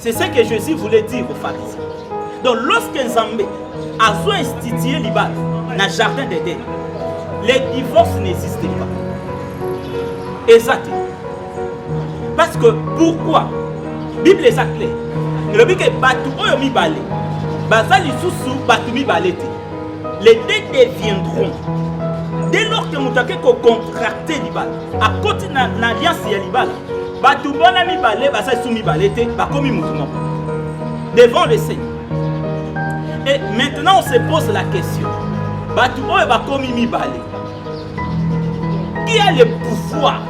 C'est ce que Jésus voulait dire aux pharisiens. Donc lorsque Nzambe a institué l'Ibal dans le jardin d'Éden, les divorces n'existaient pas. Exact. Parce que pourquoi? La Bible est claire. Le but que Batu Oyo Mibale, Bazali Soussou Batu Mibale, les deux deviendront. Dès lors que nous avons contracté l'Ibal, à côté de l'alliance de l'Ibal, Batu Bona Mibale, Bazali Soussou Mibale, Bakomi Moutouma. Devant le Seigneur. Et maintenant on se pose la question. Batu Oyo Bakomi Mibale. Qui a le pouvoir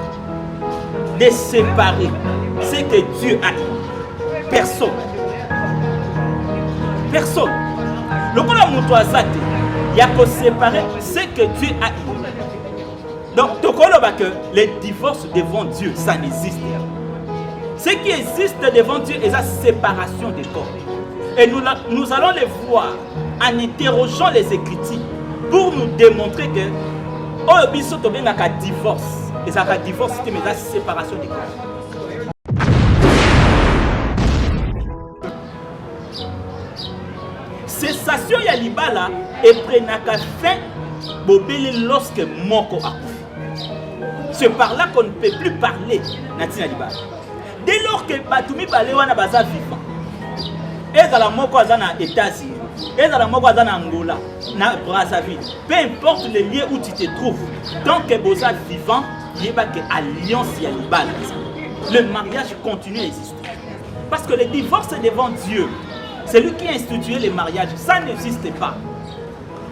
de séparer ce que Dieu a dit? Personne. Personne. Le coup de Moutouazate, il y a qu'à séparer ce que Dieu a dit. Donc, que les divorces devant Dieu, ça n'existe pas. Ce qui existe devant Dieu est la séparation des corps. Et nous allons les voir en interrogeant les Écritures pour nous démontrer que oh, biso to benga ka divorce. Et ça ka divorce c'est mais la séparation des corps. Cessation ya libala et prenaka fin bobeli lorsque moko akufi. C'est par là qu'on ne peut plus parler natina libala. Dès lors que batumi balé wana baza vivant. Ezala moko azana États-Unis. Ezala moko azana Angola, na Brazzaville. Peu importe le lieu où tu te trouves, tant que vous êtes vivant, il y a que alliance ya libala. Le mariage continue à exister. Parce que le divorce devant Dieu, c'est lui qui a institué le mariage, ça n'existe pas.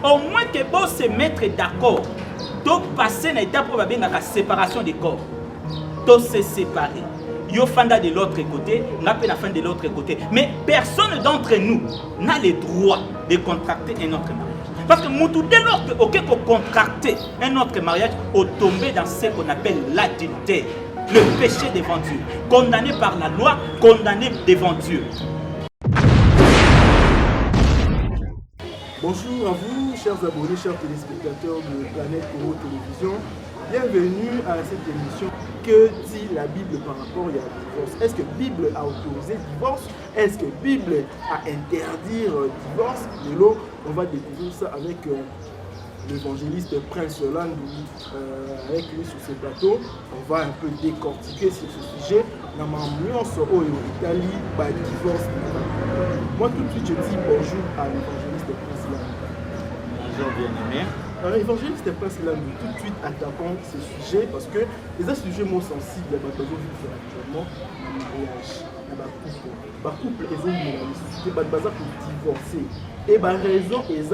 Au moins que vous se mettre d'accord, donc passer dans l'étape pour la séparation des corps, donc se séparer. Yo fanda de l'autre côté, n'a pas la fin de l'autre côté. Mais personne d'entre nous n'a le droit de contracter un autre mariage. Parce que nous, dès lors qu'on contracter un autre mariage, on tombe dans ce qu'on appelle l'adultère, le péché devant Dieu. Condamné par la loi, condamné devant Dieu. Bonjour à vous, chers abonnés, chers téléspectateurs de Planète Coro Télévision. Bienvenue à cette émission. Que dit la Bible par rapport à divorce? Est-ce que la Bible a autorisé le divorce? Est-ce que la Bible a interdit le divorce? Et là, on va découvrir ça avec l'évangéliste Prince Landou. Avec lui sur ce plateau, on va un peu décortiquer sur ce sujet. Dans ma nuance au Italie, par divorce. Moi, tout de suite, je dis bonjour à l'évangéliste Prince Landou. Bonjour, bien-aimé. L'évangéliste Prince Landou, tout de suite attaquons ce sujet parce que les sujets moins sensibles, les vivent actuellement, le mariage, les couples, ils ont une nécessité, pour divorcer. Et la raison est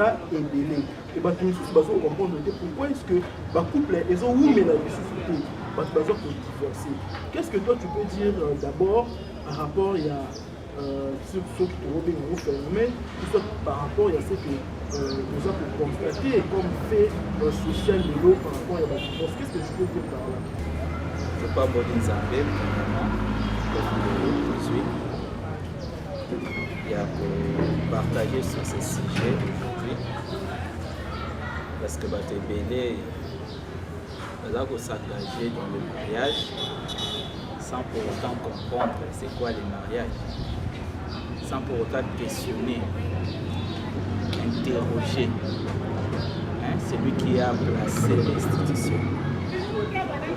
délai. Et tout le monde comprendre pourquoi est-ce que les couples, ils ont une nécessité pour divorcer. Qu'est-ce que toi tu peux dire d'abord par rapport à ceux qui te fermés, par rapport à ce que nous avons constaté comme fait social de l'eau par rapport à la divorce? Qu'est-ce que tu peux dire par là? Je ne sais pas bon Nzambe, il y a pour partager sur ce sujet aujourd'hui parce que Batebele va s'engager dans le mariage sans pour autant comprendre c'est quoi le mariage, sans pour autant questionner, interroger celui qui a placé l'institution.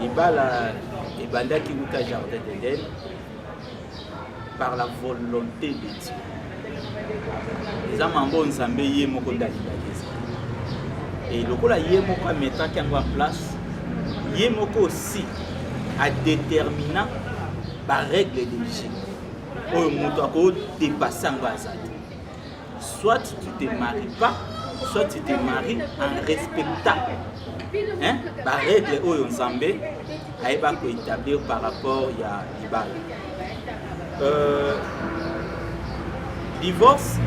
Ibala et Banda qui nous a jardin d'Éden par la volonté de Dieu. Les amambons Nzambe yé moko dalibakeza. Et le coup là yé moko mettant qui en place, yé moko aussi à déterminant par règle de Dieu. Au moto ko dépasser en bas. Soit tu te maries pas, soit tu te maries en respectant la règle où Nzambe a établir par rapport à l'Ibala. Divorce,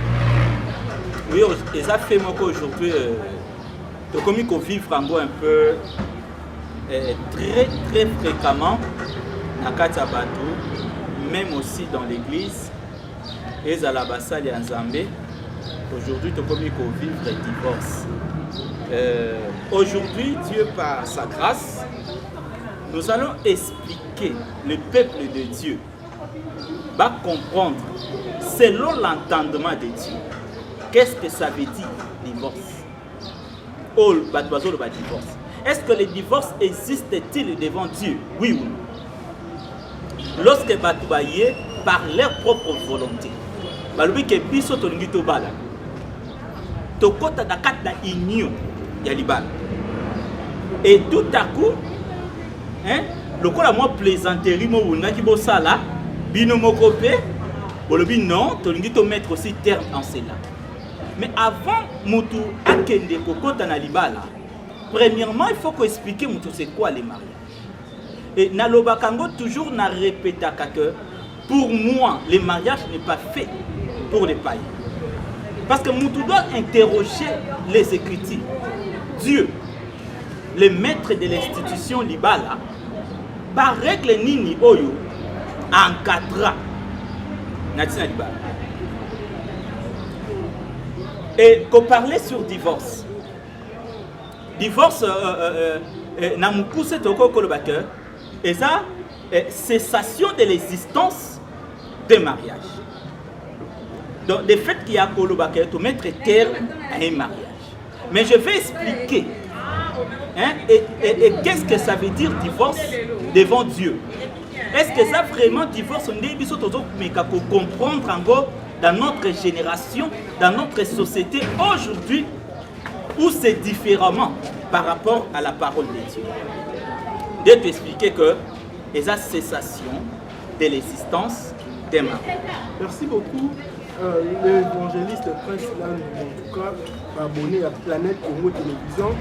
oui, et ça fait moi qu'aujourd'hui, comme il faut vivre un peu très très fréquemment dans Katabatou, même aussi dans l'église, et à la Bassale et en Zambé. Aujourd'hui, tu comme il faut vivre le divorce. Aujourd'hui, Dieu par sa grâce, nous allons expliquer le peuple de Dieu va comprendre, selon l'entendement de Dieu, qu'est-ce que ça veut dire, divorce? Oh, le divorce. Est-ce que le divorce existe-t-il devant Dieu? Oui ou non? Lorsque Batoubaye, par leur propre volonté, balobi ke biso tolingi tobala, tokota na kati na union ya libala. Et tout à coup, le coup la moi plaisanterie mo wunaki bo sala, bino moko pe, bolobi non, tolingi to mettre aussi terme en cela. Mais avant mutu akende kokota na libala, premièrement, il faut expliquer mutu c'est quoi les mariages. Et Nalobakango toujours n'a répété que pour moi, le mariage n'est pas fait pour les païens. Parce que mutu doit interroger les Écritures. Dieu, le maître de l'institution libala, par règle nini oyo, encadra Natina libala. Et qu'on parlait sur divorce. Divorce, Namukuse Toko Kolobaker, et ça, cessation de l'existence des mariages. Donc, le fait qu'il y a Kolobaker, de mettre terme à un mariage. Mais je vais expliquer. Et qu'est-ce que ça veut dire divorce devant Dieu? Est-ce que ça vraiment divorce, on est comprendre encore dans notre génération, dans notre société aujourd'hui, où c'est différemment par rapport à la parole de Dieu. De t'expliquer que les cessation de l'existence des mariages. Merci beaucoup. L'évangéliste Prince Lan, en tout cas, abonné à Planète Congo Télévision.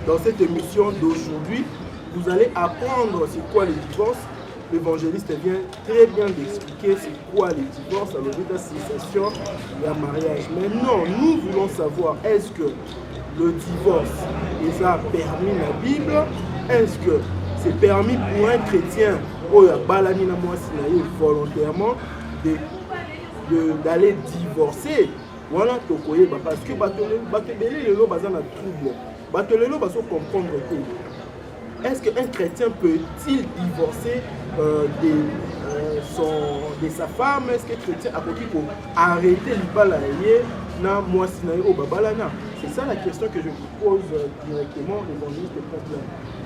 Dans cette émission d'aujourd'hui, vous allez apprendre c'est quoi le divorce. L'évangéliste vient très bien d'expliquer c'est quoi les divorces, la cessation et le mariage. Maintenant, nous voulons savoir, est-ce que le divorce est permis dans la Bible? Est-ce que c'est permis pour un chrétien volontairement d'aller divorcer? Voilà, parce que comprendre que est-ce qu'un chrétien peut-il divorcer de sa femme? Est-ce que le chrétien a pu arrêter l'ibalaye na moisinaye au babalana? C'est ça la question que je vous pose directement, l'évangéliste Prince.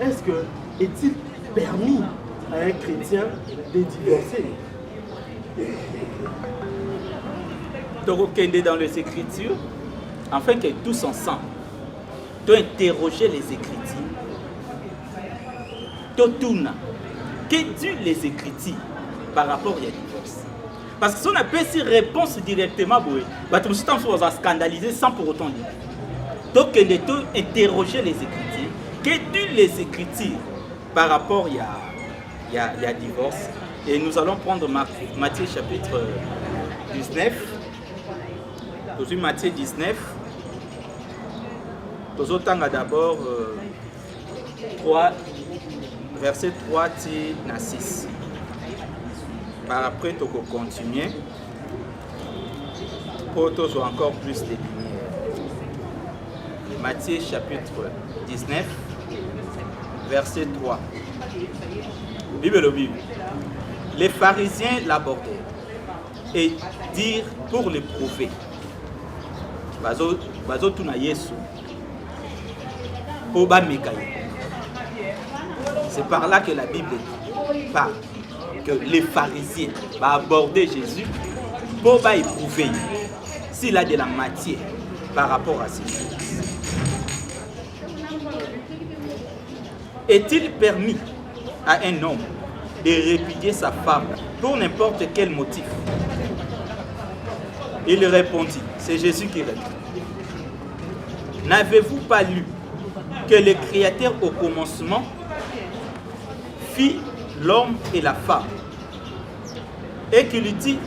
Est-ce que est-il permis à un chrétien de divorcer? Donc, dans les Écritures, afin que tous ensemble, doit interroger les Écritures. Totuna, que disent les Écritures par rapport à la divorce? Parce que si on a pas ces réponses directement, on va scandaliser sans pour autant dire. Donc, il faut interroger les Écritures. Que disent les Écritures par rapport à la divorce? Et nous allons prendre Matthieu chapitre 19. Aujourd'hui, Matthieu 19. Nous allons d'abord 3, verset 3 à 6. Par après, nous allons continuer pour avoir encore plus de lumière. Matthieu chapitre 19, verset 3. Bible. Les pharisiens l'abordèrent et dirent pour l'éprouver. Bazo tuna Yesu. C'est par là que la Bible parle que les pharisiens vont aborder Jésus pour éprouver s'il a de la matière par rapport à ces choses. Est-il permis à un homme de répudier sa femme pour n'importe quel motif? Il répondit, c'est Jésus qui répond. N'avez-vous pas lu que le Créateur au commencement fit l'homme et la femme, et qu'il dit,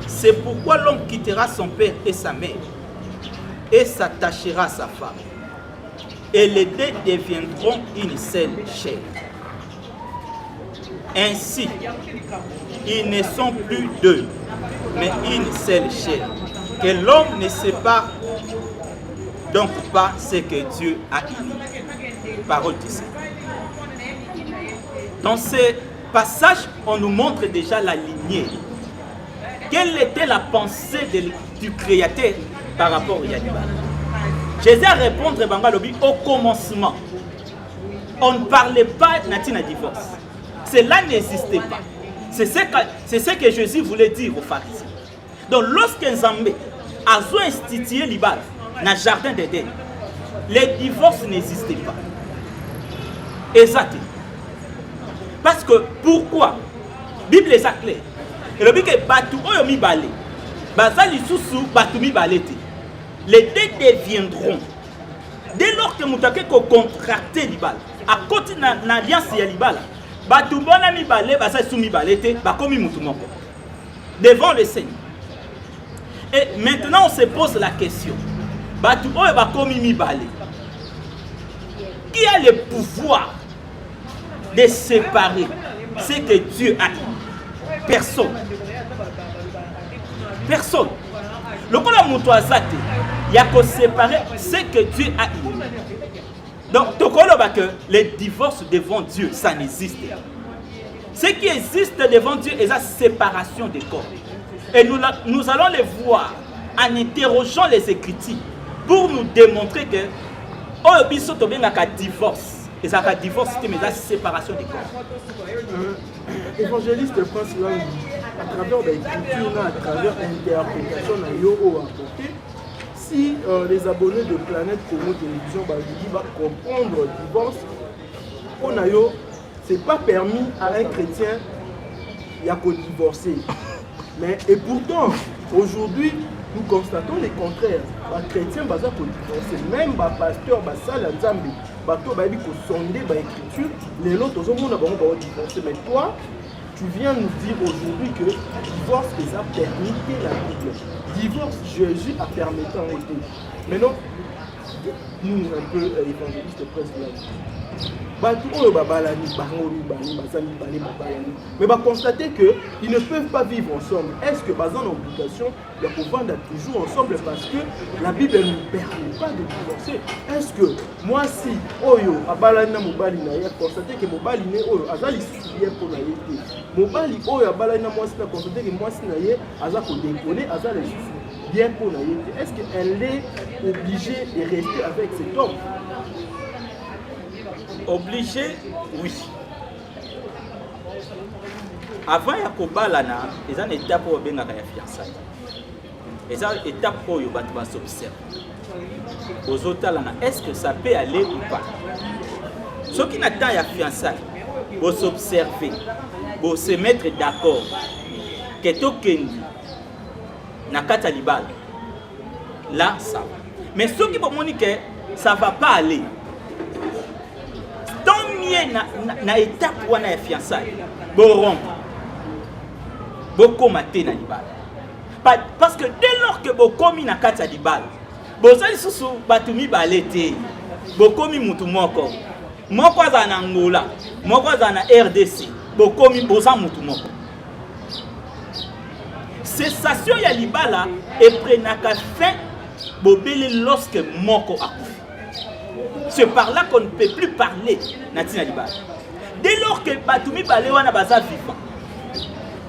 c'est pourquoi l'homme quittera son père et sa mère et s'attachera à sa femme, et les deux deviendront une seule chair. Ainsi, ils ne sont plus deux, mais une seule chair. Que l'homme ne sépare donc pas ce que Dieu a uni. Parole du Seigneur. Dans ce passage, on nous montre déjà la lignée. Quelle était la pensée du Créateur par rapport à Libala? Jésus a répondu au commencement. On ne parlait pas de divorce. Cela n'existait pas. C'est ce que Jésus voulait dire aux pharisiens. Donc lorsque Nzambe a institué Libala dans le jardin d'Éden, les divorces n'existaient pas. Exactement. Parce que pourquoi? La Bible est claire. Et le but que Batu Oyomi Balé, Bazali Soussou, Batumi Balete, les deux deviendront. Dès lors que Moutake ko contracté Libala, à côté de l'alliance de Libala, Batu Bonami Balé, Bazali Soumi Balete, Bakomi Moutumoko. Devant le Seigneur. Et maintenant on se pose la question. Batu Oyo Bakomi Balé. Qui a le pouvoir de séparer ce que Dieu a dit? Personne. Personne. Le cas de Moutouazate, il y a qu'à séparer ce que Dieu a dit. Donc, que les divorces devant Dieu, ça n'existe pas. Ce qui existe devant Dieu est la séparation des corps. Et nous allons les voir en interrogeant les Écritures pour nous démontrer que oh, biso to benga ka divorce. Et ça ka divorce c'est mais la séparation des corps. Évangéliste Prince Lang, à travers l'écriture, à travers l'interprétation de Yo apporté, si les abonnés de Planète Congo Télévision vont comprendre le divorce, ce n'est pas permis à un chrétien de divorcer. Mais et pourtant, aujourd'hui, nous constatons le contraire. Les chrétiens sont divorcer. Même les pasteurs, les salles, les zambis, les gens qui sondent l'écriture, les autres vont divorcer. Mais toi, tu viens nous dire aujourd'hui que le divorce les a permis la Bible. Divorce, Jésus a permis en été. Maintenant, nous, un peu évangélistes presque là. Mais va constater qu'ils ne peuvent pas vivre ensemble. Est-ce que basant l'obligation de pouvoir être toujours ensemble parce que la Bible ne nous permet pas de divorcer? Est-ce que moi si Oyo abalana mobali na ya constater que mobali ne Oyo azali soulier pour la yete mobali Oyo abalana moi si na constater que moi si na ye aza ko déconner azali bien pour la yete? Est-ce qu'elle est obligée de rester avec cet homme? Obligé, oui. Avant ya kobalana, ils ont une étape pour bien la fiançailles. Ils ont une étape pour yo battre s'observer. Aux autres est-ce que ça peut aller ou pas? Ceux qui n'attendent ya fiançailles, vous s'observer, vous se mettre d'accord. Que tokendi na kata libala. Là ça va. Mais ceux qui vont dire que ça va pas aller. Na étape wana ya fiançailles borompe bokoma te na libala parce que dès lors que bokomi na kati ya libala bozali susu bato mibale te bokomi mutu moko aza na Angola moko aza na RDC bokomi boza mutu moko. Cessation ya libala eprenaka fin bobele lorsque moko akufi. C'est par là qu'on ne peut plus parler Natina Libala. Dès lors que Batumi Balewana baza vivant,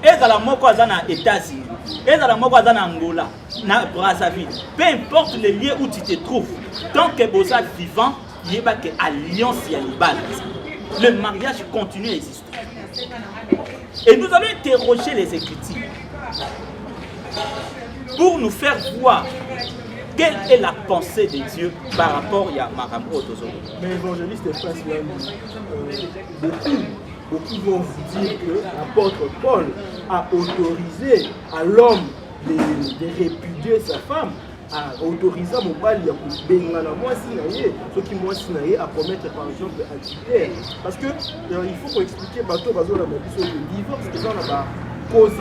et à la moko azana États-Unis, et à la moko azana Angola, na Brazzaville, peu importe le lieu où tu te trouves, tant que boza vivant, il y a que alliance ya Libala. Le mariage continue à exister. Et nous allons interroger les Écritures pour nous faire voir quelle est la pensée de Dieu par rapport à Marambo Otozo. Mais évangéliste et frère, beaucoup vont vous dire que l'apôtre Paul a autorisé à l'homme de répudier sa femme, a autorisé à mon bal à commettre par exemple adultère. Parce que il faut qu'on explique le divorce, que ça n'a cause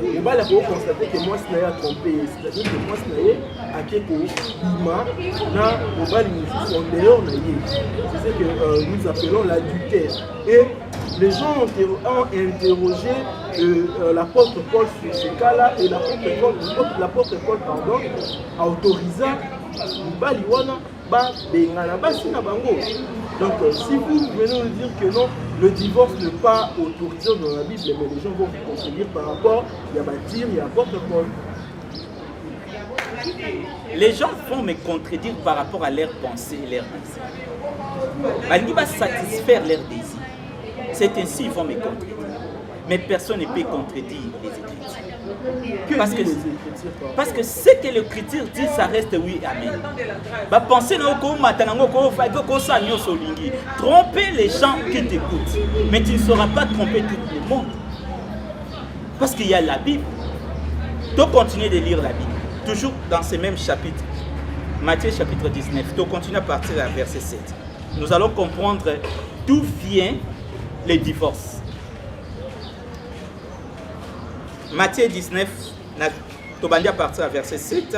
et bah là pour constater que moi si n'a trompé, c'est-à-dire que moi si n'a akeko bima na mobali mususu en dehors na ye. C'est ce que nous appelons l'adultère. Et les gens ont interrogé l'apôtre Paul sur ce cas-là et l'apôtre Paul a autorisé mobali wana ba bengana basi na bango. Donc, si vous venez nous dire que non, le divorce n'est pas autorisé dans la Bible, mais les gens vont vous contredire par rapport, il y a bâtir, il y a porte-parole. Les gens vont me contredire par rapport à leurs pensées et leurs désirs. Ils vont satisfaire leurs désirs. C'est ainsi qu'ils vont me contredire. Mais personne ne peut contredire les Écritures. Parce que ce que l'Écriture dit, ça reste oui, amen. Tromper les gens qui t'écoutent, mais tu ne sauras pas tromper tout le monde. Parce qu'il y a la Bible. Tu continues de lire la Bible. Toujours dans ce même chapitre, Matthieu chapitre 19, tu continues à partir à verset 7. Nous allons comprendre d'où vient le divorce. Matthieu 19, tu vas partir à verset 7.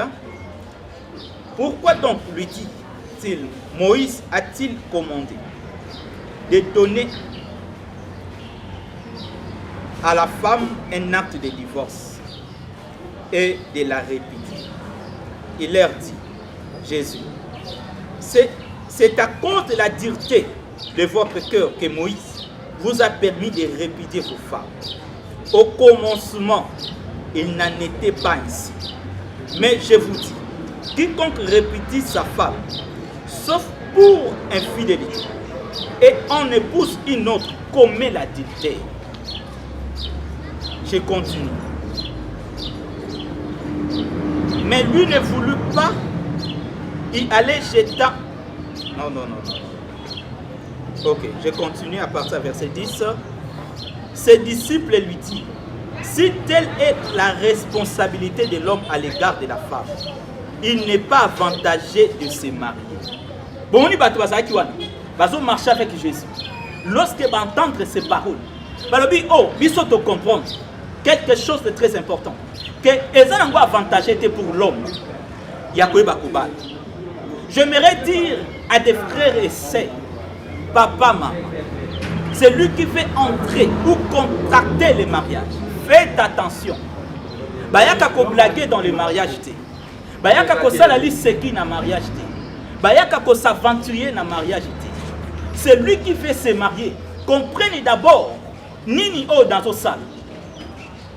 Pourquoi donc lui dit-il, Moïse a-t-il commandé de donner à la femme un acte de divorce et de la répudier? Il leur dit, Jésus, c'est à cause de la dureté de votre cœur que Moïse vous a permis de répudier vos femmes. Au commencement, il n'en était pas ainsi. Mais je vous dis, quiconque répudie sa femme, sauf pour infidélité, et en épouse une autre, commet l'adultère. Je continue. Mais lui ne voulut pas y aller jetant. Non. Ok, je continue à partir du verset 10. Ses disciples lui disent, si telle est la responsabilité de l'homme à l'égard de la femme, il n'est pas avantagé de se marier. Bon, on y va marcher avec Jésus. Lorsque va entendre ces paroles, il faut comprendre quelque chose de très important. Que les gens ont avantagé pour l'homme. J'aimerais dire à des frères et sœurs, papa, maman, c'est lui qui fait entrer ou contracter les mariages. Faites attention. Bayaka ko blaguer dans le mariage. Bayaka ko salali seki na mariage. Bayaka ko s'aventurer na mariage. C'est lui qui fait se marier. Comprenez d'abord nini o dans ce salle.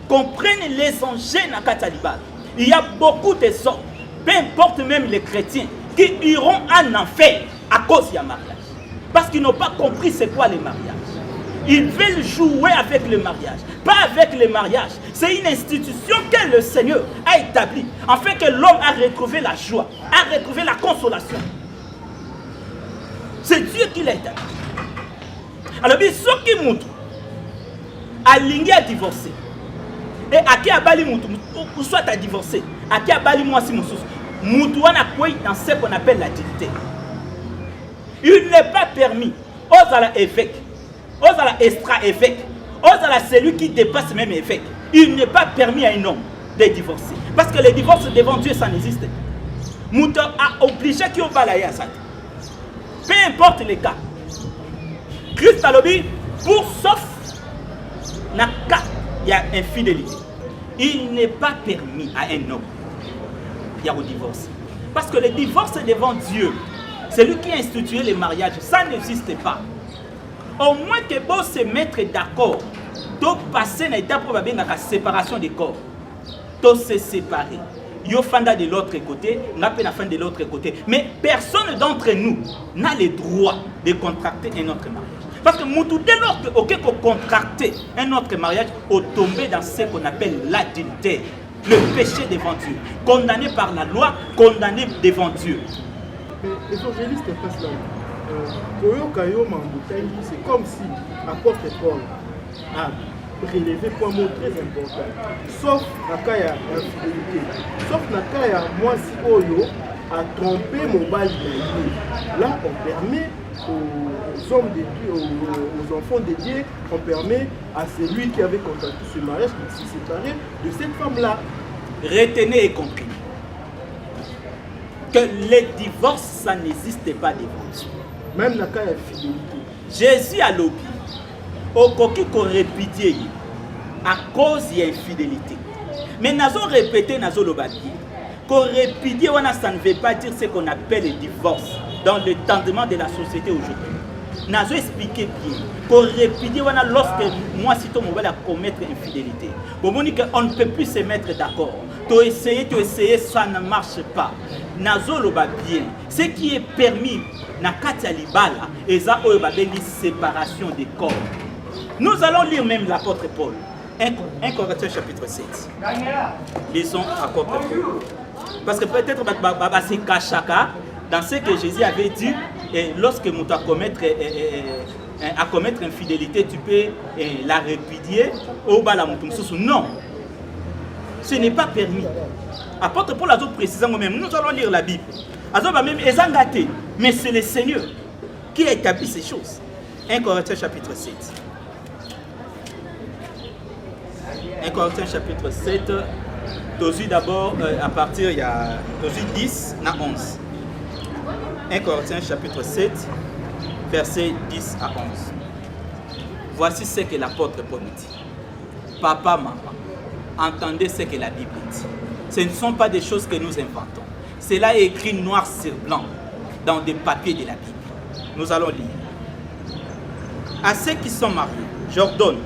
Comprenez les enjeux na katalibal. Il y a beaucoup de hommes, peu importe même les chrétiens, qui iront en enfer à cause du mariage. Parce qu'ils n'ont pas compris c'est quoi le mariage. Ils veulent jouer avec le mariage, pas avec le mariage. C'est une institution que le Seigneur a établie, afin que l'homme a retrouvé la joie, a retrouvé la consolation. C'est Dieu qui l'a établi. Alors, ce qui montre, Alingi a divorcé. Et à qui a bali moutou, ou soit à divorcé, à qui a bali moi si moussous, moutouana quoi dans ce qu'on appelle la dignité. Il n'est pas permis aux à la évêque, aux à la extra-évêque, aux à la celui qui dépasse même évêque. Il n'est pas permis à un homme de divorcer. Parce que le divorce devant Dieu, ça n'existe pas. Moutou a obligé qu'il y ait ça. Peu importe les cas. Christ a lobby pour sauf n'a cas. Il y a infidélité. Il n'est pas permis à un homme. Il y a au divorce. Parce que le divorce est devant Dieu. C'est lui qui a institué le mariage. Ça n'existe pas. Au moins que vous se mettre d'accord, de passer dans l'étape pour la séparation des corps, de se séparer. Yo fanda de l'autre côté, n'a pas fin de l'autre côté. Mais personne d'entre nous n'a le droit de contracter un autre mariage. Parce que nous, dès lors que contracter un autre mariage, on tombe dans ce qu'on appelle l'adultère, le péché devant Dieu. Condamné par la loi, condamné devant Dieu. Mais évangéliste passe là. C'est comme si apôtre Paul a prélevé un mot très important. Sauf Nakaya infidélité. Sauf Nakaya moi si Oyo a trompé mon bal. Là on permet aux hommes de Dieu, aux enfants de Dieu, on permet à celui qui avait contracté ce mariage de se séparer de cette femme-là. Retenez et compris que le divorce, ça n'existe pas devant Dieu. Même dans le cas de fidélité. Jésus a l'objet. Au coquille qu'on répudie à cause de l'infidélité. Mais nous avons répété, nous avons l'objet. Qu'on répudie, ça ne veut pas dire ce qu'on appelle le divorce dans le tendement de la société aujourd'hui. Nazo expliqué bien. Pour répudier lorsque moi si ton mobile a commettre infidélité. On ne peut plus se mettre d'accord. Tu essayes, ça ne marche pas. Nazo loba bien. Ce qui est permis na kati ya libala eza oyo babengi séparation des corps. Nous allons lire même l'apôtre Paul. 1 Corinthiens chapitre 7. Lisons l'apôtre Paul. Parce que peut-être c'est kachaka dans ce que Jésus avait dit. Et lorsque tu as commettre infidélité, tu peux la répudier au bas la mutumsusu. Non, ce n'est pas permis. Apôtre Paul a dit précisément même. Nous allons lire la Bible. Même ezangate, mais c'est le Seigneur qui a établi ces choses. 1 Corinthiens chapitre 7. 1 Corinthiens chapitre 7. Tozu d'abord à partir il y a 10 à 11. 1 Corinthiens chapitre 7, versets 10 à 11. Voici ce que l'apôtre Paul dit. Papa, maman, entendez ce que la Bible dit. Ce ne sont pas des choses que nous inventons. Cela est écrit noir sur blanc dans des papiers de la Bible. Nous allons lire. À ceux qui sont mariés, j'ordonne,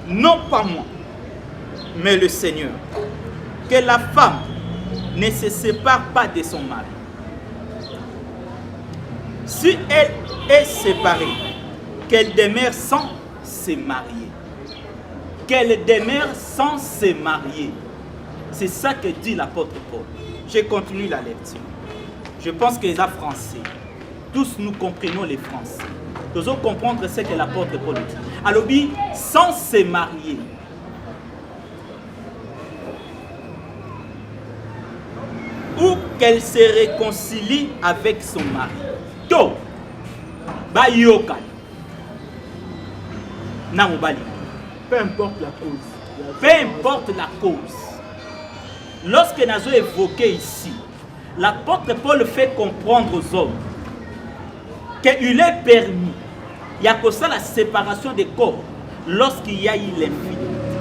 non pas moi, mais le Seigneur, que la femme ne se sépare pas de son mari. Si elle est séparée, qu'elle demeure sans se marier. Qu'elle demeure sans se marier. C'est ça que dit l'apôtre Paul. Je continue la lecture. Je pense que les Français, tous nous comprenons les Français. Nous devons comprendre ce que l'apôtre Paul dit. Alors, sans se marier. Ou qu'elle se réconcilie avec son mari. To, ba yoka. Na mobali. Peu importe la cause. Peu importe la cause. Lorsque nous avons évoqué ici, l'apôtre Paul fait comprendre aux hommes qu'il est permis, il y a que ça la séparation des corps lorsqu'il y a eu l'infidélité.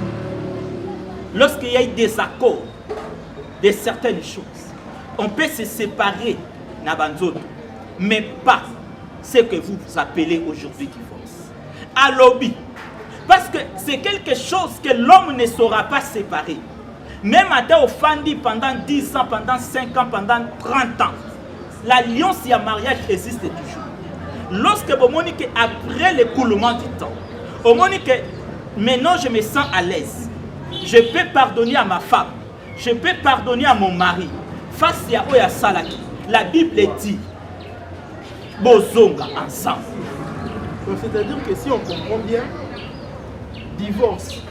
Lorsqu'il y a eu des accords de certaines choses. On peut se séparer, mais pas ce que vous appelez aujourd'hui divorce. À lobby. Parce que c'est quelque chose que l'homme ne saura pas séparer. Même à au Fandi pendant 10 ans, pendant 5 ans, pendant 30 ans. L'alliance et le mariage existe toujours. Lorsque vous monique après l'écoulement du temps, vous monique maintenant je me sens à l'aise. Je peux pardonner à ma femme. Je peux pardonner à mon mari. Face à Oya Salaki, la Bible dit Bozonga ensemble. C'est-à-dire que si on comprend bien, divorce,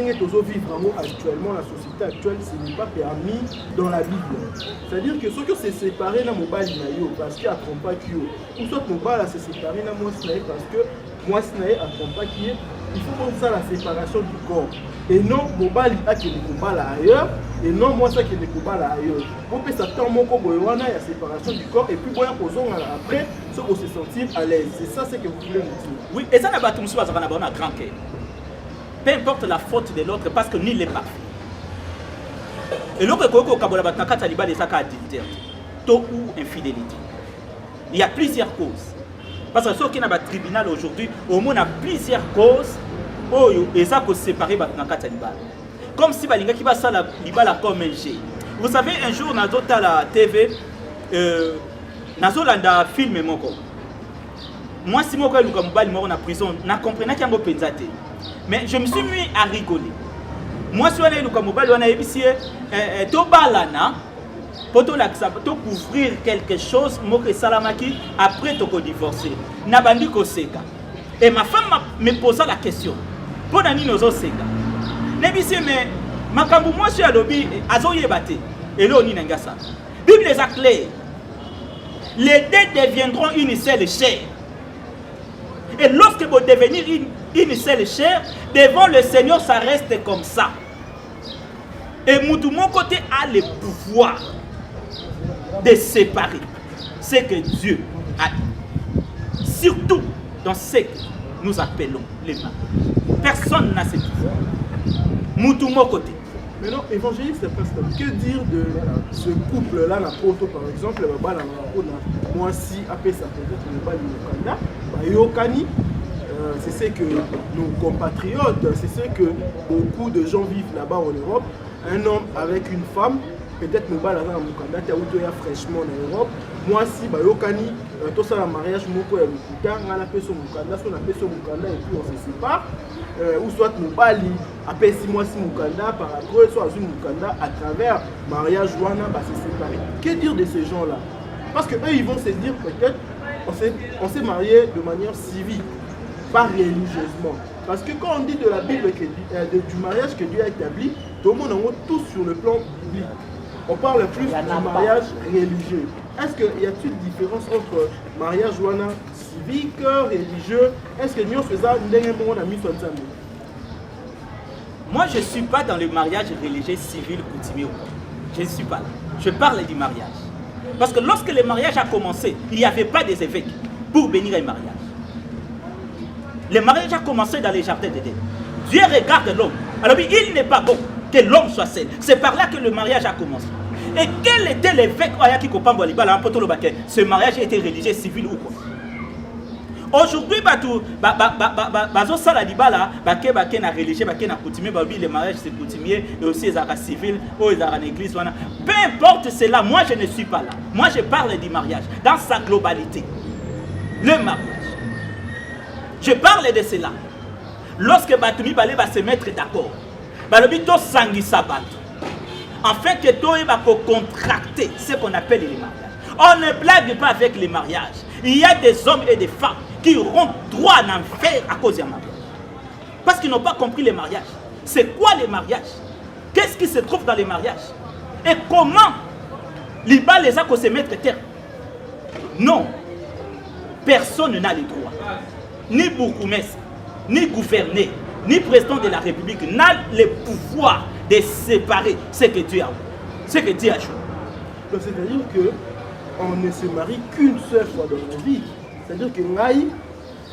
vivre actuellement, la société actuelle, ce n'est pas permis dans la Bible. C'est-à-dire que ceux qui se séparés dans mobile parce qu'il accompagne ou soit mobile se séparer dans moi parce que moi accompagne il faut comme ça la séparation du corps. Et non, mobile qui est combat ailleurs, et non, moi ça qui est combat ailleurs. On peut s'attendre mon corps, il y a la séparation du corps, et puis après, ce qu'on se sentir à l'aise. C'est ça ce que vous voulez nous dire. Oui, et ça n'a pas tout le monde à grand cœur. Peu importe la faute de l'autre, parce que ni n'est pas. Et l'autre côté, taux ou infidélité. Il y a plusieurs causes. Parce que ceux qui ont un tribunal aujourd'hui, au moins, il y a plusieurs causes et ça peut séparer dans le libala. Comme si balinga qui va ça la libala comme un G. Vous savez, un jour, dans la TV, dans un film, moi, si je suis en prison, je ne comprenais pas qu'il y a mais je me suis mis à rigoler. Moi, si je suis en prison, pour couvrir quelque chose, après tu divorcer. Et ma femme me posa la question. Pour nani nozo seka. Nebisi mais makambu moi sur lobby azoye bate. Et là on y n'engasa. Bible les a clair. Les deux deviendront une seule chair. Et lorsque vous devenir une seule chair, devant le Seigneur ça reste comme ça. Et tout mon côté a le pouvoir de séparer ce que Dieu a dit. Surtout dans ce que nous appelons les maris. Personne n'a ce pouvoir. Moutou mon côté. Maintenant, évangéliste, que dire de ce couple-là, la proto par exemple, moi si après ça peut-être le bal du Canada, Yokani, c'est ce que nos compatriotes, c'est ce que beaucoup de gens vivent là-bas en Europe, un homme avec une femme, peut-être nous bal dans le Canada, tu as fraîchement en Europe, moi si Yokani, tout ça le mariage, mon père on a la personne au Canada, on a personne au Canada et puis on se sépare. Ou soit nous bali après 6 mois si Mukanda par après soit Mukanda à travers mariage Wana bah c'est séparé. Que dire de ces gens là? Parce que eux ils vont se dire peut-être on s'est marié de manière civile, pas religieusement. Parce que quand on dit de la Bible du mariage que Dieu a établi, tout le monde en tous sur le plan biblique. On parle plus du mariage religieux. Est-ce qu'il y a-t-il une différence entre mariage Wana civique, religieux? Est-ce que nous faisons un ami? Moi, je ne suis pas dans le mariage religieux, civil, coutumier. Je ne suis pas là. Je parle du mariage. Parce que lorsque le mariage a commencé, il n'y avait pas des évêques pour bénir un mariage. Le mariage a commencé dans les jardins d'Éden. Dieu regarde l'homme. Alors il n'est pas bon que l'homme soit seul. C'est par là que le mariage a commencé. Et quel était l'évêque ce mariage était religieux, civil ou quoi? Aujourd'hui, religieux, le mariage c'est coutumier et aussi les civil ou les église. Peu importe cela, moi je ne suis pas là. Moi je parle du mariage dans sa globalité. Le mariage. Je parle de cela. Lorsque Batumi va se mettre d'accord, afin que toi va contracter ce qu'on appelle les mariages. On ne blague pas avec les mariages. Il y a des hommes et des femmes qui auront droit en enfer à cause du mariage. Parce qu'ils n'ont pas compris les mariages. C'est quoi les mariages? Qu'est-ce qui se trouve dans les mariages? Et comment les a qu'on se mettre terre? Non. Personne n'a les droits. Ni bourgmestre, ni gouverneur, ni président de la République n'a le pouvoir de séparer ce que Dieu a. Ce que Dieu a choisi. Donc c'est-à-dire qu'on ne se marie qu'une seule fois dans la vie. C'est-à-dire que Ngaï,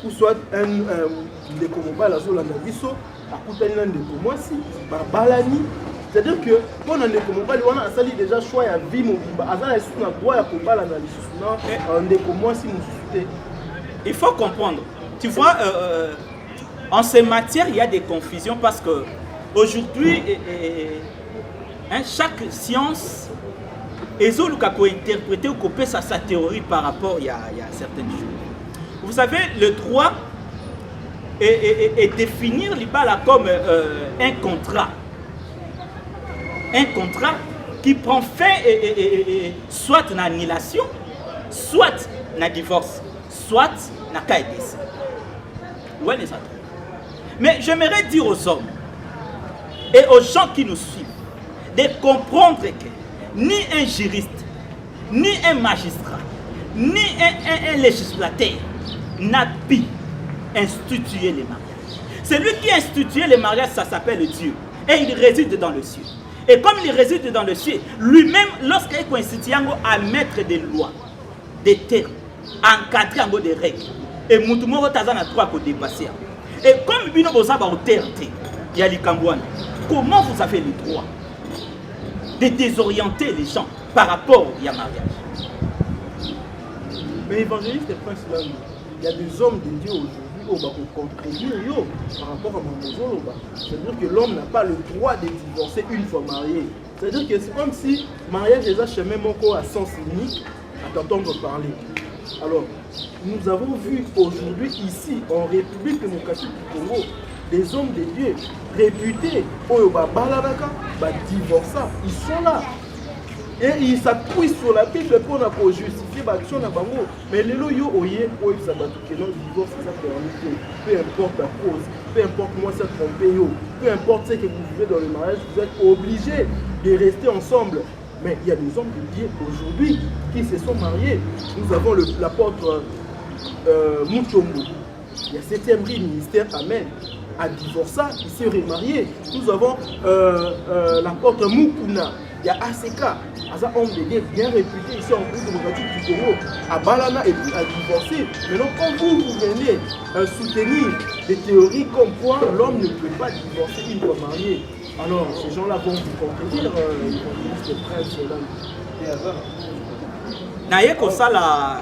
ou soit un de Komomba, la zone de Bisso, à Koutanilan de Komwasi, Balani. C'est-à-dire que quand on est Komomba, on a sali déjà choix à vie, il faut comprendre. Tu vois, en ces matières, il y a des confusions parce que aujourd'hui, chaque science ils ont interprété ou copier sa théorie par rapport à certaines choses. Vous savez, le droit est définir l'Ibala comme un contrat. Un contrat qui prend fin soit en annulation, soit en divorce, soit en cas de décès. Mais j'aimerais dire aux hommes et aux gens qui nous suivent de comprendre que ni un juriste, ni un magistrat, ni un législateur n'a pu instituer les mariages. Celui qui a institué les mariages, ça s'appelle Dieu. Et il réside dans le ciel. Et comme il réside dans le ciel, lui-même, lorsqu'il est institué à mettre des lois, des termes, encadrer des règles, et Moutoumoro Tazana droit pour dépasser. Et comme Bino Bozaba au terre, il y a les Kambouane, comment vous avez le droit de désorienter les gens par rapport au mariage? Mais évangéliste Prince Lamou, il y a des hommes de Dieu aujourd'hui qui vont contredire par rapport à mon besoin. C'est-à-dire que l'homme n'a pas le droit de divorcer une fois marié. C'est-à-dire que c'est comme si mariage est un chemin à sens unique à t'entendre parler. Alors, nous avons vu aujourd'hui ici, en République démocratique du Congo, des hommes de Dieu réputés, divorçants, ils sont là. Et ils s'appuient sur la Bible pour justifier l'action de Bango. Mais les loyaux, ils savent que le divorce, ça permet. Peu importe la cause, peu importe moi, ça trompé, peu importe ce que vous vivez dans le mariage, vous êtes obligés de rester ensemble. Mais il y a des hommes de Dieu aujourd'hui qui se sont mariés. Nous avons l'apôtre Moutombo. Il y a 7e rue ministère Amen. A divorcé, il s'est remarié. Nous avons l'apôtre Mukuna. Il y a ACK, un homme de guerre bien réputé ici en République démocratique du Congo, à Balana et puis à divorcer. Maintenant, quand vous venez soutenir des théories comme quoi l'homme ne peut pas divorcer une fois marié, alors ces gens-là vont vous contredire, ils vont dire que prince là. Naye comme ça la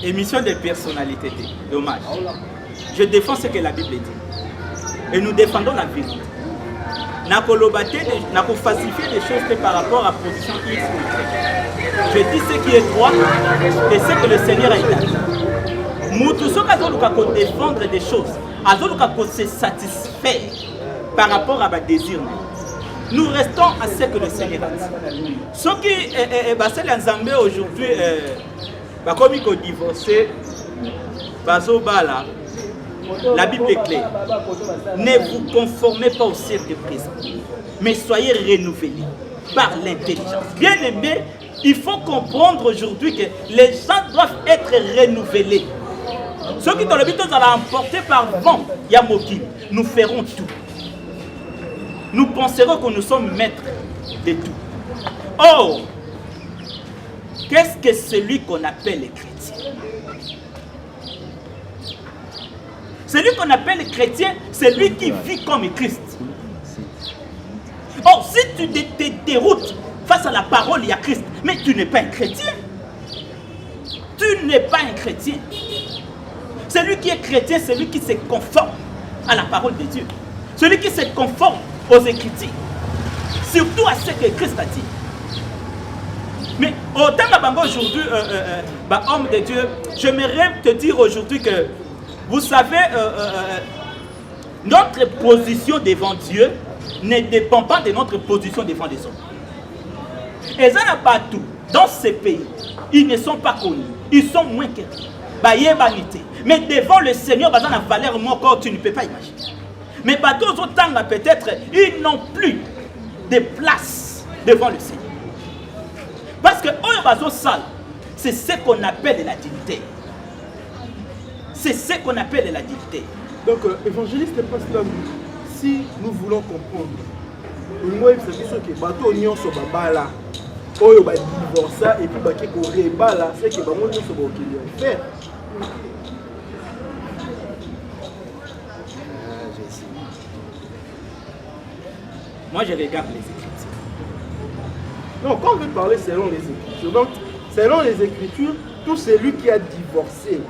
émission des personnalités, dommage. Je défends ce que la Bible dit. Et nous défendons la vérité. N'a pas falsifier des choses par rapport à la position X ou Y. Je dis ce qui est droit et ce que le Seigneur a établi. Nous tous ceux qui défendre des choses, qui se satisfaire par rapport à ma désir. Nous restons à ce que le Seigneur a dit. Ceux qui sont en Zambie aujourd'hui, comme ils ont divorcé, la Bible est claire. Ne vous conformez pas au siècle présent, mais soyez renouvelés par l'intelligence. Bien aimé, il faut comprendre aujourd'hui que les gens doivent être renouvelés. Ceux qui dans le but de l'emporter par vent, Yamoki, nous ferons tout. Nous penserons que nous sommes maîtres de tout. Or, qu'est-ce que celui qu'on appelle les chrétiens? Celui qu'on appelle le chrétien, c'est lui qui vit comme Christ. Or, si tu te déroutes face à la parole, il y a Christ, mais tu n'es pas un chrétien. Tu n'es pas un chrétien. Celui qui est chrétien, c'est celui qui se conforme à la parole de Dieu. Celui qui se conforme aux Écritures. Surtout à ce que Christ a dit. Mais autant aujourd'hui, homme de Dieu, j'aimerais te dire aujourd'hui que vous savez, notre position devant Dieu ne dépend pas de notre position devant les hommes. Et ça n'a pas tout. Dans ces pays, ils ne sont pas connus. Ils sont moins que mais devant le Seigneur, dans la valeur, tu ne peux pas imaginer. Mais autant peut-être, ils n'ont plus de place devant le Seigneur. Parce que c'est ce qu'on appelle la dignité. C'est ce qu'on appelle la dignité. Donc, évangéliste, si nous voulons comprendre, moi, c'est sûr que bateau union sur babala, oyo ba divorce et puis ba ke ko rebala, c'est que ba mo nyonso ba okeli en faire. Moi, je regarde les Écritures. Non, quand on veut parler selon les Écritures, donc, selon les Écritures, tout celui qui a divorcé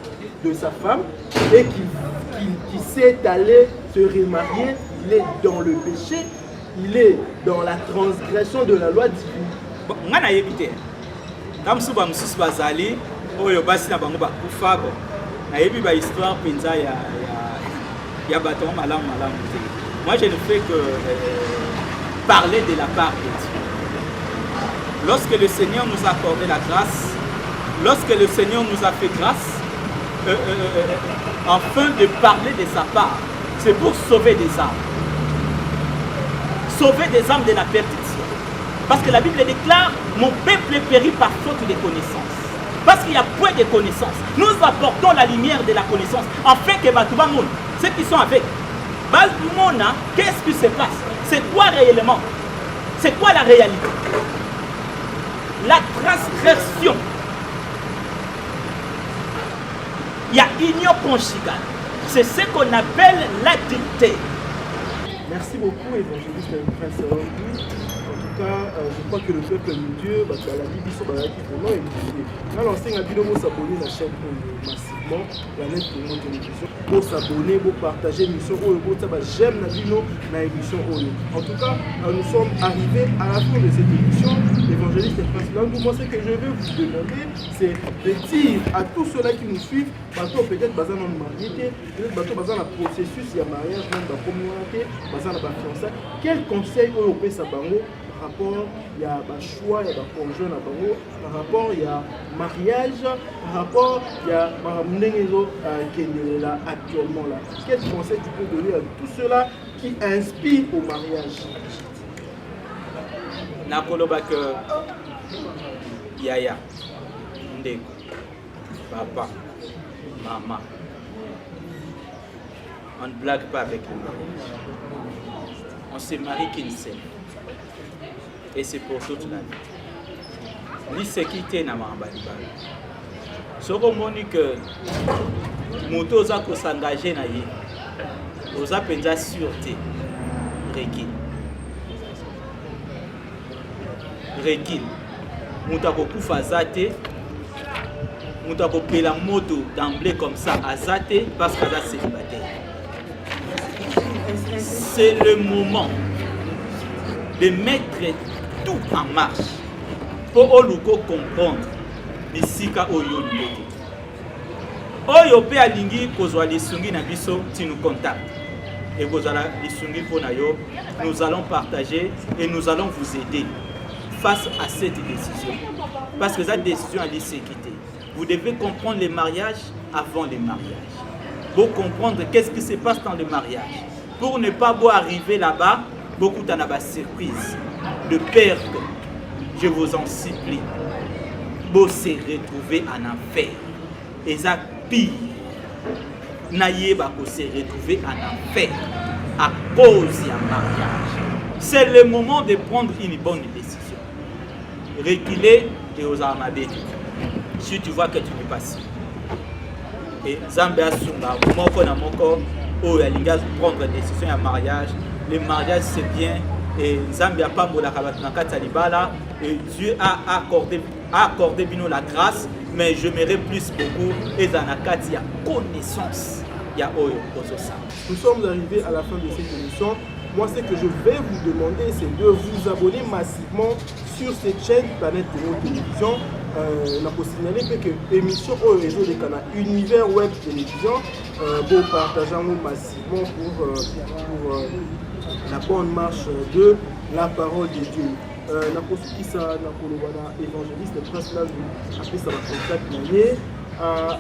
de sa femme et qui s'est allé se remarier, il est dans le péché, il est dans la transgression de la loi divine. Moi, je évité. Comme si je bazali, oyo basi na bango bakufa bo. Na yebi ba histoire penza ya bateau malam. Moi, je ne fais que parler de la part de Dieu. Lorsque le Seigneur nous a accordé la grâce, lorsque le Seigneur nous a fait grâce, afin de parler de sa part, c'est pour sauver des âmes. Sauver des âmes de la perdition. Parce que la Bible déclare, mon peuple périt par faute de connaissance. Parce qu'il y a point de connaissance. Nous apportons la lumière de la connaissance, afin que Batoubamoun, ceux qui sont avec, Balmouna, qu'est-ce qui se passe? C'est quoi réellement? C'est quoi la réalité? La transgression. Il y a union conjugale. C'est ce qu'on appelle l'adultère. Merci beaucoup, évangéliste Prince Randy. En tout cas, je crois que le peuple de Dieu, la Bible, ils sont vraiment édifiés. Dans l'enseigne, il faut s'abonner à la chaîne massivement, la net pour notre télévision. Pour s'abonner, pour partager l'émission, pour j'aime la vidéo, l'émission. En tout cas, nous sommes arrivés à la fin de cette émission. Évangéliste Prince Randy, moi, ce que je veux vous demander, c'est de dire à tous ceux-là qui nous suivent, peut-être basé dans le mariage, peut-être basé dans le processus, il y a mariage, même dans la communauté, basé dans la fiançailles. Quel conseil au Sabango par rapport il y a choix, il y a conjoint à Bango, par rapport il y a mariage, par rapport il y a Maramnengezo qui est là actuellement là. Quel conseil tu peux donner à tous ceux-là qui inspirent au mariage? Nakoloba que Yaya, Ndeko, Papa, Maman, on ne blague pas avec le mariage. On se marie qu'une seule. et c'est pour toute la vie. Lisekité na mamba libala. Soko moni que moto oza ko s'engager na ye. Oza penza sûreté. Recule. Moto akokufa azate. Moto akopela moto d'emblée comme ça azate parce qu'aza célibataire. C'est le moment de mettre tout en marche pour oluko comprendre bisika oyo ndeke. Oyo pe alingi kozwa lisungi na biso ti nous contacte. Et kozala lisungi pona yo, nous allons partager et nous allons vous aider face à cette décision. Parce que cette décision a dit sécurité. Vous devez comprendre les mariages avant les mariages. Pour comprendre qu'est-ce qui se passe dans le mariage. Pour ne pas arriver là-bas, beaucoup d'en a surprise de perdre. Je vous en supplie. Vous se retrouver en enfer. Et ça pire. N'ayez pas se retrouver en enfer à cause du mariage. C'est le moment de prendre une bonne décision. Reculer et aux armades. Si tu vois que tu n'es pas sûr. Et Zambia Sunga, moko na moko, où il y a prendre une décision à mariage. Le mariage c'est bien. Et Zambia Pambola Kabatunakata Libala. Et Dieu a accordé bino la grâce. Mais je m'aimerais plus beaucoup. Et Zanakati, il y a connaissance. Il y a Oyo Ozosa. Nous sommes arrivés à la fin de cette émission. Moi, ce que je vais vous demander, c'est de vous abonner massivement sur cette chaîne Planète Télévision. On a signalé que l'émission au réseau des canaux Univers Web Télévision, vous partagez massivement pour la bonne marche de la parole de Dieu. La qui ça, la évangéliste, presque là, après ça va contact à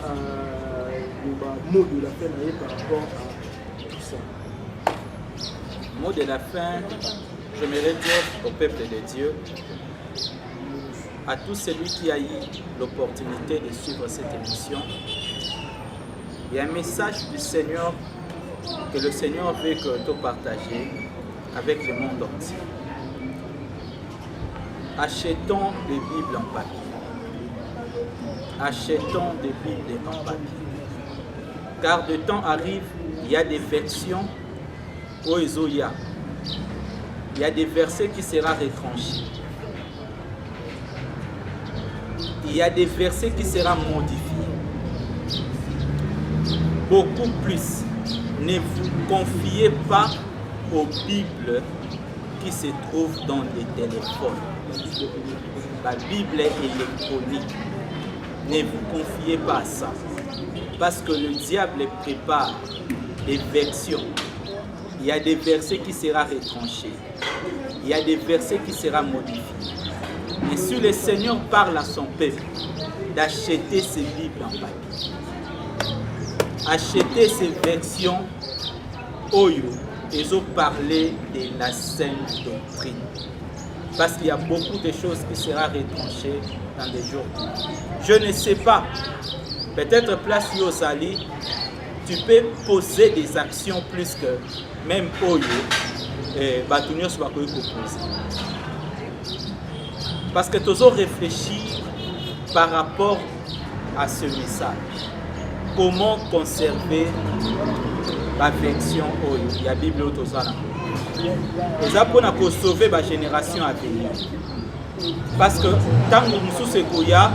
le mot de la fin par rapport à tout ça. Mot de la fin, j'aimerais dire au peuple de Dieu, à tout celui qui a eu l'opportunité de suivre cette émission, il y a un message du Seigneur que le Seigneur veut que tu partages avec le monde entier. Achetons des Bibles en papier. Achetons des Bibles en papier. Car de temps arrive, il y a des versions au Ezoya. Il y a des versets qui seront retranchés. Il y a des versets qui seront modifiés. Beaucoup plus. Ne vous confiez pas aux Bibles qui se trouvent dans les téléphones. La Bible est électronique. Ne vous confiez pas à ça. Parce que le diable prépare des versions. Il y a des versets qui seront retranchés. Il y a des versets qui seront modifiés. Et si le Seigneur parle à son peuple d'acheter ces Bibles en papier, acheter ces versions Oyo, ils ont parlé de la sainte doctrine. Parce qu'il y a beaucoup de choses qui seront retranchées dans des jours. Je ne sais pas. Peut-être place Yosali, tu peux poser des actions plus que même Oyo et Batunios va poser. Parce que tu as réfléchi par rapport à ce message. Comment conserver la version Oyo, il y a Bible Otosana. Et ça pour sauver la génération à venir. Parce que tant que nous sommes Koya,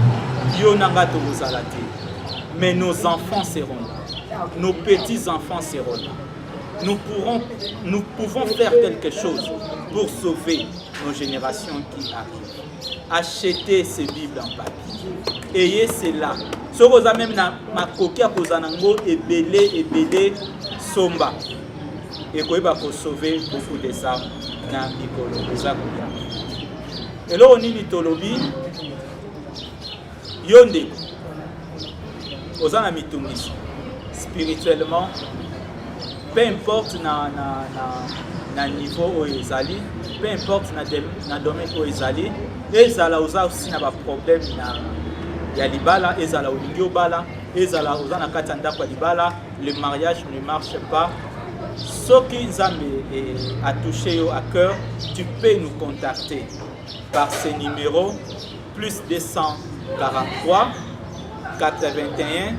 mais nos enfants seront là. Nos petits-enfants seront là. Nous pouvons faire quelque chose pour sauver nos générations qui arrivent. Achetez ces Bibles en papier. Ayez cela. Ce que vous avez même ma coquille à Kozanango et belé somba. Et qu'on va sauver beaucoup de ça dans l'école. Et là, on est litolobi. Yonde. Ozana mitumis. Spirituellement, peu importe na niveau où ils allaient, peu importe na domaine où ils allaient, ils allaient aussi na problème na libala, ils allaient au liobala, ils allaient aux anakatanda kwa libala, le mariage ne marche pas. Ce qui a touché à cœur, tu peux nous contacter. par ce numéro plus 243 81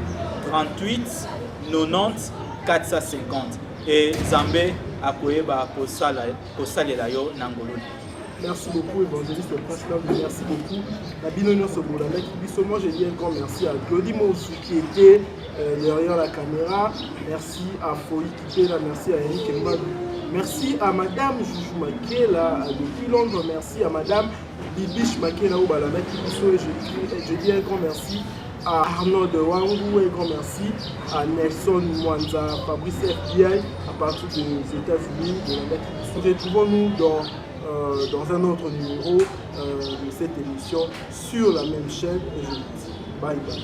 38 90 450 et Zambé akoyeba kosalela yo nangoloni. Merci beaucoup, évangéliste Prince Love, merci beaucoup. Nabino Sobola, moi je dis un grand merci à Claudie Moussou qui était derrière la caméra. Merci à Foy qui était là, merci à Eric Mbadou. Merci à Madame Joujou Makela depuis Londres, merci à Madame Bibiche Makela au Balamaki Bisso et je dis un grand merci à Arnaud de Wangou, un grand merci à Nelson Mwanza, Fabrice FBI à partir des États-Unis, de la Maki Bisso. Retrouvons-nous dans un autre numéro de cette émission sur la même chaîne et je vous dis bye bye.